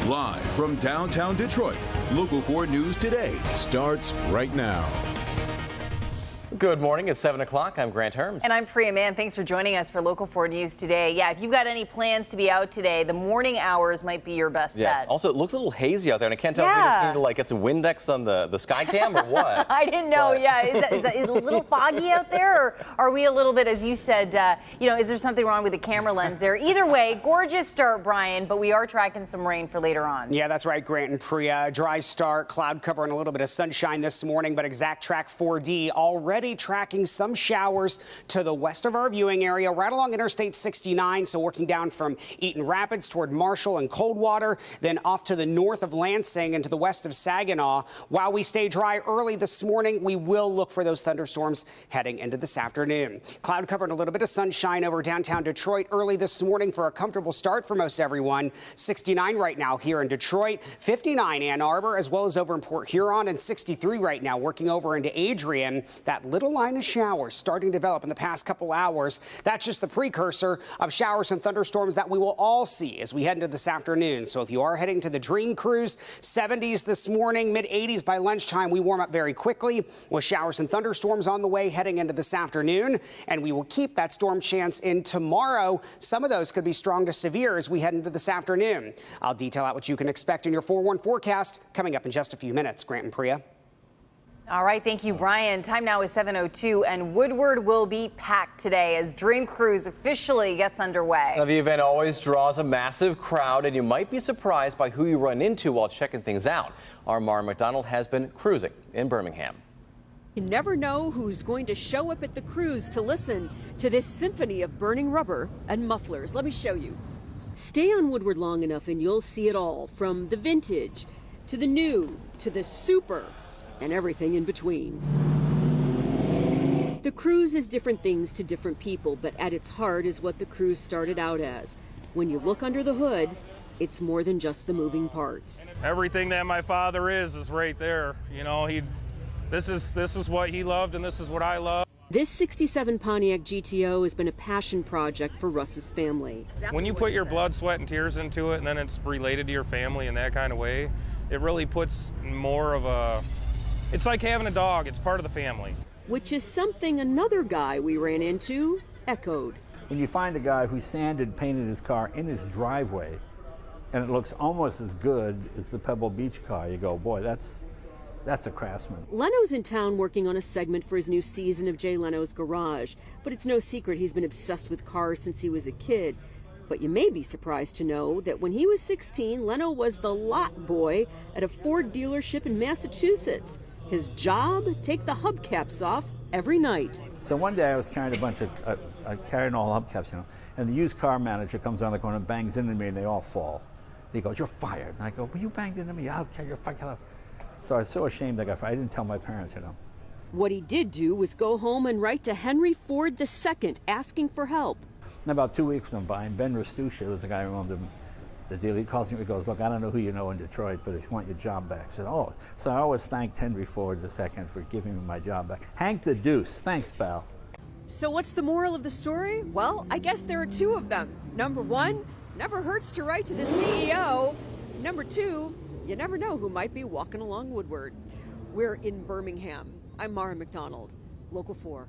Live from downtown Detroit, Local 4 News Today starts right now. Good morning. It's 7 o'clock. I'm Grant Herms. And I'm Priya Mann. Thanks for joining us for Local 4 News today. Yeah, if you've got any plans to be out today, the morning hours might be your best bet. Also, it looks a little hazy out there, and I can't tell if we just need to get some Windex on the sky cam or what. I didn't know. Is it a little foggy out there, or are we a little bit, as you said, is there something wrong with the camera lens there? Either way, gorgeous start, Brian, but we are tracking some rain for later on. Yeah, that's right, Grant and Priya. Dry start, cloud cover, and a little bit of sunshine this morning, but Exact Track 4D already tracking some showers to the west of our viewing area, right along Interstate 69. So working down from Eaton Rapids toward Marshall and Coldwater, then off to the north of Lansing and to the west of Saginaw. While we stay dry early this morning, we will look for those thunderstorms heading into this afternoon. Cloud cover and a little bit of sunshine over downtown Detroit early this morning for a comfortable start for most everyone. 69 right now here in Detroit, 59 Ann Arbor, as well as over in Port Huron, and 63 right now working over into Adrian. That little line of showers starting to develop in the past couple hours. That's just the precursor of showers and thunderstorms that we will all see as we head into this afternoon. So if you are heading to the Dream Cruise, 70s this morning, mid-80s by lunchtime. We warm up very quickly with showers and thunderstorms on the way heading into this afternoon. And we will keep that storm chance in tomorrow. Some of those could be strong to severe as we head into this afternoon. I'll detail out what you can expect in your 4-1 forecast coming up in just a few minutes. Grant and Priya. All right, thank you, Brian. Time now is 7:02, and Woodward will be packed today as Dream Cruise officially gets underway. Now, the event always draws a massive crowd, and you might be surprised by who you run into while checking things out. Our Mara McDonald has been cruising in Birmingham. You never know who's going to show up at the cruise to listen to this symphony of burning rubber and mufflers. Let me show you. Stay on Woodward long enough and you'll see it all, from the vintage to the new to the super and everything in between. The cruise is different things to different people, but at its heart is what the cruise started out as. When you look under the hood, it's more than just the moving parts. Everything that my father is right there. You know, this is what he loved, and this is what I love. This 67 Pontiac GTO has been a passion project for Russ's family. When you put your blood, sweat, and tears into it, and then it's related to your family in that kind of way, it really puts more of a... It's like having a dog. It's part of the family. Which is something another guy we ran into echoed. When you find a guy who sanded and painted his car in his driveway, and it looks almost as good as the Pebble Beach car, you go, boy, that's a craftsman. Leno's in town working on a segment for his new season of Jay Leno's Garage, but it's no secret he's been obsessed with cars since he was a kid. But you may be surprised to know that when he was 16, Leno was the lot boy at a Ford dealership in Massachusetts. His job, take the hubcaps off every night. So one day I was carrying a bunch of, carrying all hubcaps, and the used car manager comes on the corner and bangs into me, and they all fall. He goes, "You're fired." And I go, "Well, you banged into me. Okay, you're fired." So I was so ashamed I got fired. I didn't tell my parents, What he did do was go home and write to Henry Ford II asking for help. And about 2 weeks went by, and Ben Rastusha was the guy who owned the deal. He calls me and goes, "Look, I don't know who you know in Detroit, but if you want your job back." I said, "Oh." So I always thanked Henry Ford II for giving me my job back. Hank the Deuce, thanks, pal. So what's the moral of the story? Well, I guess there are two of them. Number one, never hurts to write to the CEO. Number two, you never know who might be walking along Woodward. We're in Birmingham. I'm Mara McDonald, Local 4.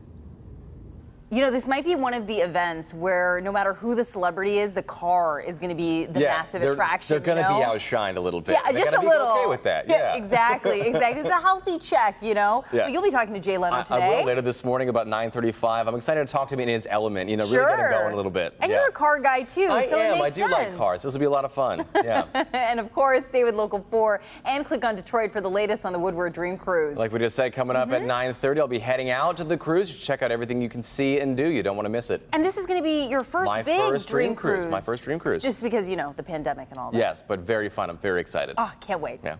You know, this might be one of the events where no matter who the celebrity is, the car is going to be the massive attraction. They're going to be outshined a little bit. Yeah, they're just a be little. Okay with that. Yeah, exactly. It's a healthy check, Yeah. But you'll be talking to Jay Leno today. I will later this morning about 9:35. I'm excited to talk to him in his element. Really get him going a little bit. And you're a car guy too. I so am. It makes I do like cars. This will be a lot of fun. Yeah. And of course, stay with Local 4 and click on Detroit for the latest on the Woodward Dream Cruise. Like we just said, coming up at 9:30, I'll be heading out to the cruise. Check out everything you can see and do. You don't want to miss it. And this is going to be your first dream cruise. My first dream cruise. Just because, the pandemic and all that. Yes, but very fun. I'm very excited. Oh, can't wait. Yeah.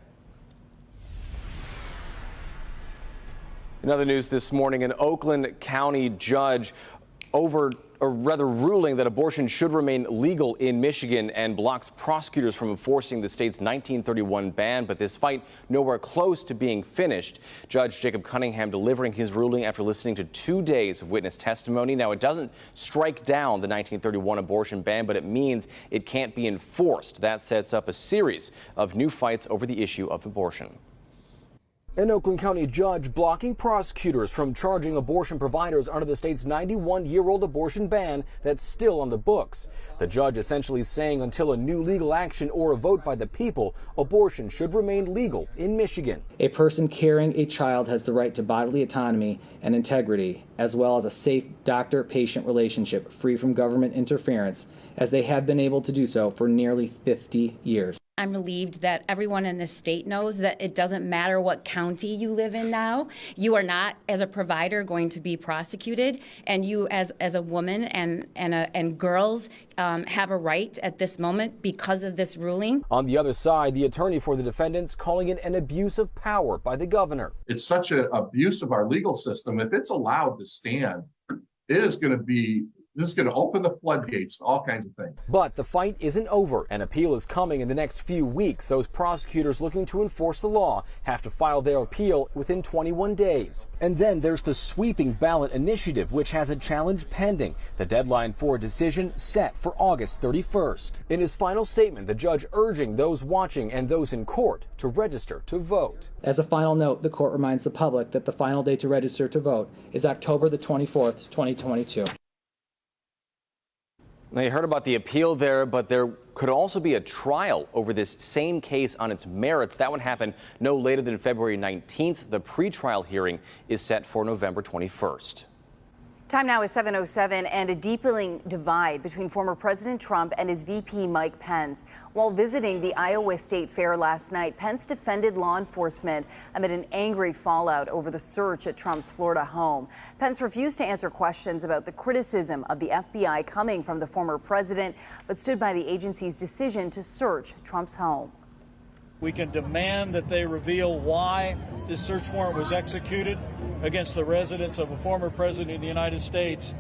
In other news this morning, an Oakland County judge ruling that abortion should remain legal in Michigan and blocks prosecutors from enforcing the state's 1931 ban. But this fight nowhere close to being finished. Judge Jacob Cunningham delivering his ruling after listening to 2 days of witness testimony. Now, it doesn't strike down the 1931 abortion ban, but it means it can't be enforced. That sets up a series of new fights over the issue of abortion. An Oakland County judge blocking prosecutors from charging abortion providers under the state's 91-year-old abortion ban that's still on the books. The judge essentially saying until a new legal action or a vote by the people, abortion should remain legal in Michigan. A person carrying a child has the right to bodily autonomy and integrity, as well as a safe doctor-patient relationship free from government interference, as they have been able to do so for nearly 50 years. I'm relieved that everyone in this state knows that it doesn't matter what county you live in now. You are not, as a provider, going to be prosecuted, and you, as a woman and girls, have a right at this moment because of this ruling. On the other side, the attorney for the defendants calling it an abuse of power by the governor. It's such an abuse of our legal system. If it's allowed to stand, it is going to be. This is going to open the floodgates to all kinds of things. But the fight isn't over. An appeal is coming in the next few weeks. Those prosecutors looking to enforce the law have to file their appeal within 21 days. And then there's the sweeping ballot initiative, which has a challenge pending. The deadline for a decision set for August 31st. In his final statement, the judge urging those watching and those in court to register to vote. As a final note, the court reminds the public that the final day to register to vote is October the 24th, 2022. Now, you heard about the appeal there, but there could also be a trial over this same case on its merits. That would happen no later than February 19th. The pretrial hearing is set for November 21st. Time now is 7:07, and a deepening divide between former President Trump and his VP Mike Pence. While visiting the Iowa State Fair last night, Pence defended law enforcement amid an angry fallout over the search at Trump's Florida home. Pence refused to answer questions about the criticism of the FBI coming from the former president, but stood by the agency's decision to search Trump's home. We can demand that they reveal why this search warrant was executed against the residence of a former president of the United States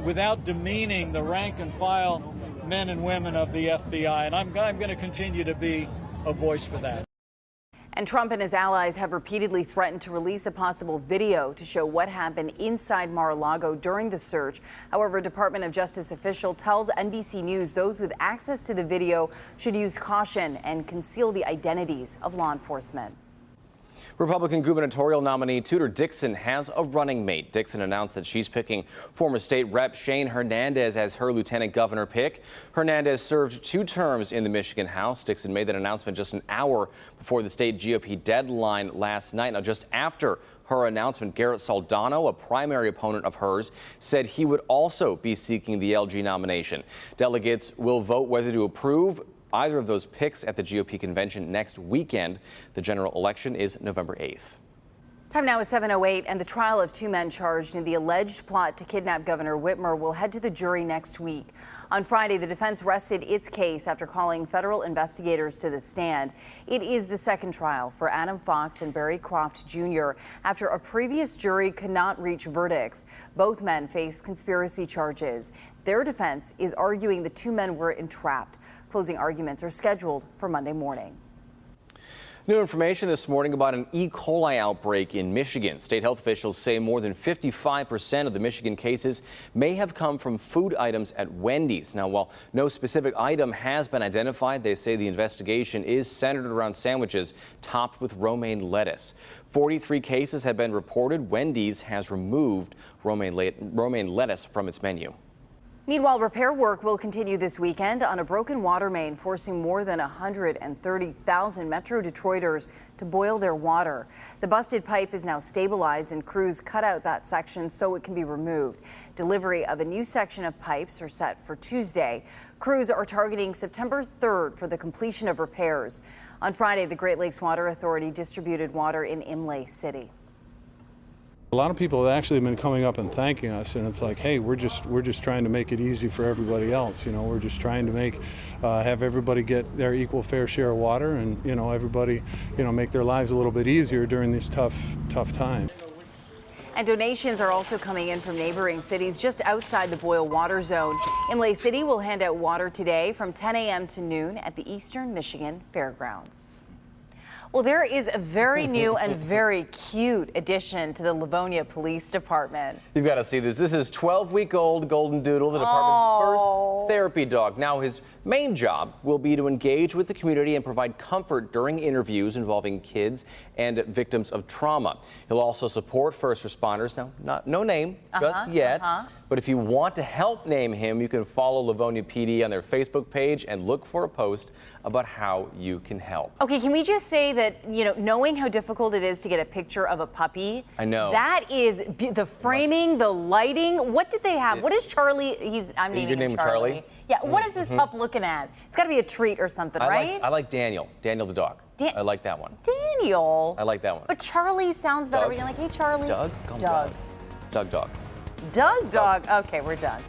without demeaning the rank and file men and women of the FBI. And I'm going to continue to be a voice for that. And Trump and his allies have repeatedly threatened to release a possible video to show what happened inside Mar-a-Lago during the search. However, a Department of Justice official tells NBC News those with access to the video should use caution and conceal the identities of law enforcement. Republican gubernatorial nominee Tudor Dixon has a running mate. Dixon announced that she's picking former state rep Shane Hernandez as her lieutenant governor pick. Hernandez served 2 terms in the Michigan House. Dixon made that announcement just an hour before the state GOP deadline last night. Now, just after her announcement, Garrett Soldano, a primary opponent of hers, said he would also be seeking the LG nomination. Delegates will vote whether to approve either of those picks at the GOP convention next weekend. The general election is November 8th. Time now is 7:08, and the trial of 2 men charged in the alleged plot to kidnap Governor Whitmer will head to the jury next week. On Friday, the defense rested its case after calling federal investigators to the stand. It is the second trial for Adam Fox and Barry Croft Jr. after a previous jury could not reach verdicts. Both men face conspiracy charges. Their defense is arguing the 2 men were entrapped. Closing arguments are scheduled for Monday morning. New information this morning about an E. coli outbreak in Michigan. State health officials say more than 55% of the Michigan cases may have come from food items at Wendy's. Now, while no specific item has been identified, they say the investigation is centered around sandwiches topped with romaine lettuce. 43 cases have been reported. Wendy's has removed romaine lettuce from its menu. Meanwhile, repair work will continue this weekend on a broken water main, forcing more than 130,000 Metro Detroiters to boil their water. The busted pipe is now stabilized, and crews cut out that section so it can be removed. Delivery of a new section of pipes are set for Tuesday. Crews are targeting September 3rd for the completion of repairs. On Friday, the Great Lakes Water Authority distributed water in Imlay City. A lot of people have actually been coming up and thanking us, and it's like, hey, we're just trying to make it easy for everybody else. You know, we're just trying to have everybody get their equal fair share of water, and everybody, make their lives a little bit easier during these tough times. And donations are also coming in from neighboring cities just outside the boil water zone. Imlay City will hand out water today from 10 a.m. to noon at the Eastern Michigan Fairgrounds. Well, there is a very new and very cute addition to the Livonia Police Department. You've got to see this. This is 12-week-old Golden Doodle, the department's first therapy dog. Now, his main job will be to engage with the community and provide comfort during interviews involving kids and victims of trauma. He'll also support first responders. Now, no name just yet. But if you want to help name him, you can follow Livonia PD on their Facebook page and look for a post about how you can help. Okay, can we just say that, you know, knowing how difficult it is to get a picture of a puppy, I know. That is the framing, the lighting. What did they have? What is Charlie? I'm naming him Charlie. Yeah, what is this pup looking at? It's got to be a treat or something, right? I like Daniel. Daniel the dog. I like that one. Daniel. I like that one. But Charlie sounds better when you're like, hey, Charlie. Doug? Doug. Doug dog. Doug dog. Okay, we're done.